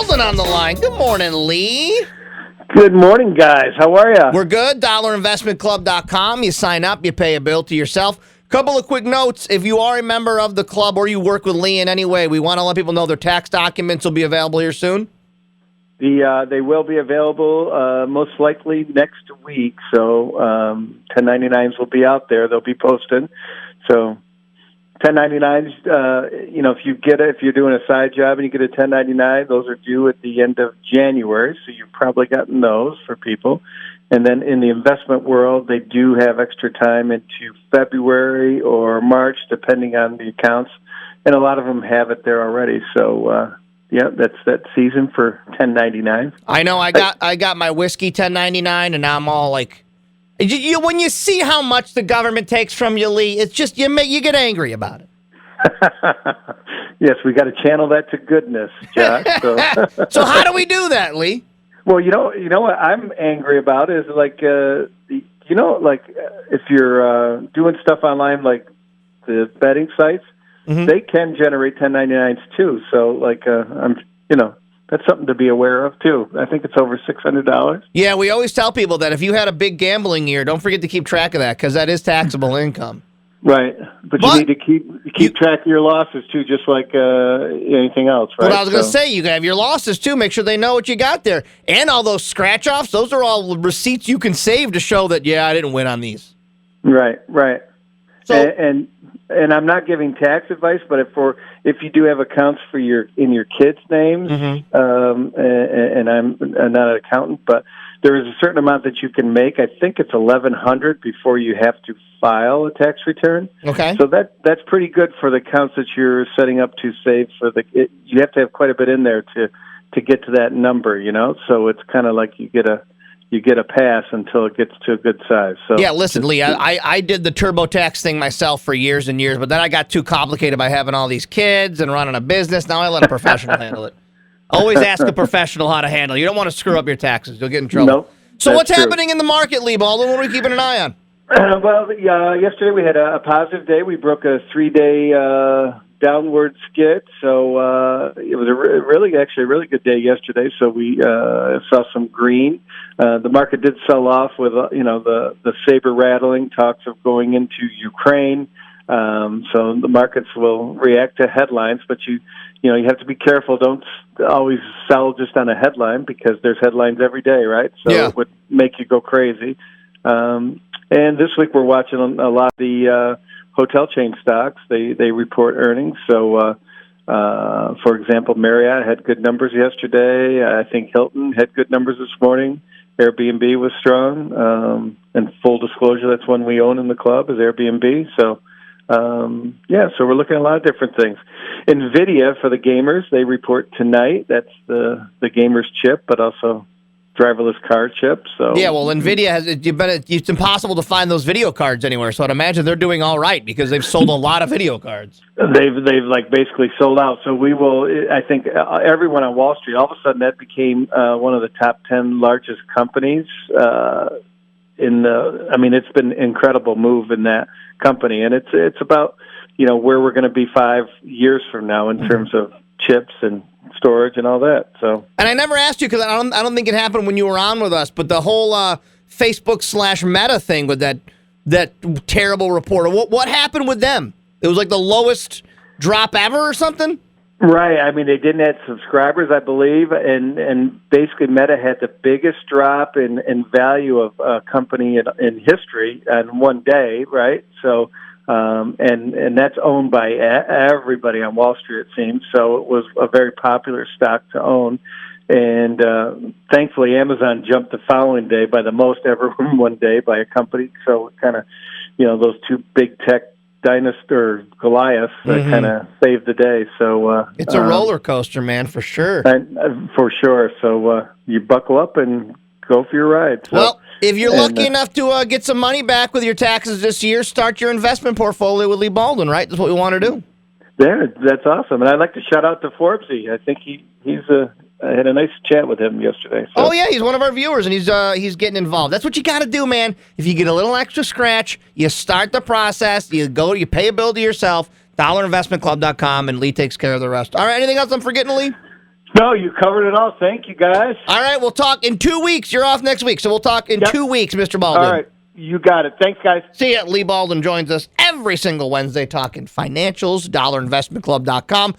Baldwin on the line. Good morning, Lee. Good morning, guys. How are you? We're good. DollarInvestmentClub.com. You sign up, you pay a bill to yourself. Couple of quick notes. If you are a member of the club or you work with Lee in any way, we want to let people know their tax documents will be available here soon. They will be available most likely next week. So 1099s will be out there. They'll be posted. So 1099s, if you're doing a side job and you get a 1099, those are due at the end of January. So you've probably gotten those for people. And then in the investment world, they do have extra time into February or March, depending on the accounts. And a lot of them have it there already. So, that's that season for 1099. I know. I got my whiskey 1099, and now I'm all like, when you see how much the government takes from you, Lee, it's just you get angry about it. Yes, we got to channel that to goodness, Josh. So. So how do we do that, Lee? Well, you know what I'm angry about is if you're doing stuff online, like the betting sites. Mm-hmm. They can generate 1099s too, so that's something to be aware of too. I think it's over $600. Yeah, we always tell people that if you had a big gambling year, don't forget to keep track of that because that is taxable income. Right, but you need to keep track of your losses too, just like anything else, right? Well, I was going to say, you can have your losses too. Make sure they know what you got there, and all those scratch-offs. Those are all receipts you can save to show that I didn't win on these. Right. So And I'm not giving tax advice, but if you do have accounts in your kids' names, mm-hmm. And I'm not an accountant, but there is a certain amount that you can make. I think it's $1,100 before you have to file a tax return. Okay. So that's pretty good for the accounts that you're setting up to save for you have to have quite a bit in there to get to that number, So it's kind of like you get a pass until it gets to a good size. So yeah, listen, Lee, I did the TurboTax thing myself for years and years, but then I got too complicated by having all these kids and running a business. Now I let a professional handle it. Always ask a professional how to handle it. You don't want to screw up your taxes. You'll get in trouble. Nope, so what's happening in the market, Leigh Baldwin? What are we keeping an eye on? Yesterday we had a positive day. We broke a 3-day downward skid, so it was a really good day yesterday. So we saw some green. The market did sell off with the saber rattling talks of going into Ukraine. So the markets will react to headlines, but you have to be careful. Don't always sell just on a headline because there's headlines every day, right? So It would make you go crazy. And this week we're watching a lot of the hotel chain stocks. They report earnings. So, for example, Marriott had good numbers yesterday. I think Hilton had good numbers this morning. Airbnb was strong. And full disclosure, that's one we own in the club is Airbnb. So, so we're looking at a lot of different things. NVIDIA for the gamers, they report tonight. That's the gamers chip, but also driverless car chips. So yeah, well, NVIDIA it's impossible to find those video cards anywhere. So I'd imagine they're doing all right because they've sold a lot of video cards. They've basically sold out. So we will. I think everyone on Wall Street, all of a sudden, that became one of the top 10 largest companies. It's been an incredible move in that company, and it's about where we're going to be 5 years from now in terms of chips and storage and all that. So, and I never asked you because I don't think it happened when you were on with us, but the whole Facebook/Meta thing with that terrible reporter. What happened with them? It was like the lowest drop ever or something? Right. I mean, they didn't add subscribers, I believe, and basically Meta had the biggest drop in value of a company in history in one day, right? So, and that's owned by everybody on Wall Street, it seems. So it was a very popular stock to own. And thankfully, Amazon jumped the following day by the most ever in one day by a company. So it kind of, those two big tech dinosaur Goliaths kind of saved the day. So it's a roller coaster, man, for sure. For sure. So you buckle up and go for your ride. So, well, if you're lucky enough to get some money back with your taxes this year, start your investment portfolio with Leigh Baldwin, right? That's what we want to do. Yeah, that's awesome. And I'd like to shout out to Forbesy. I think I had a nice chat with him yesterday. So. Oh, yeah, he's one of our viewers, and he's getting involved. That's what you got to do, man. If you get a little extra scratch, you start the process, you pay a bill to yourself, dollarinvestmentclub.com, and Lee takes care of the rest. All right, anything else I'm forgetting, Lee? No, you covered it all. Thank you, guys. All right, we'll talk in 2 weeks. You're off next week, so we'll talk in 2 weeks, Mr. Baldwin. All right. You got it. Thanks, guys. See ya. Leigh Baldwin joins us every single Wednesday talking financials, dollarinvestmentclub.com.